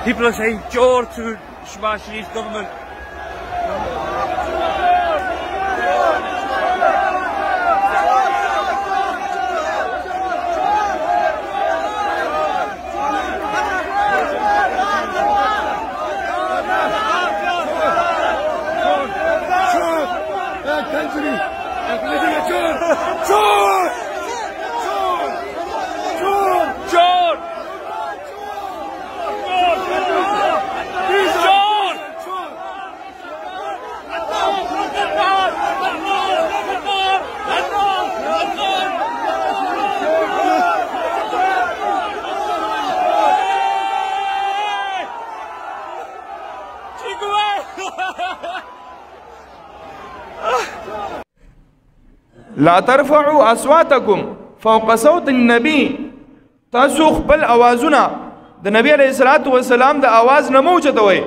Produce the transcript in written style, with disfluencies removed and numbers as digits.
People are saying "Jor" to Shehbaz Sharif's government. لا ترفعوا اصواتكم فوق صوت النبي تاسو خپل اوازونه د نبی علیہ الصلوۃ والسلام د आवाज نه موجته وي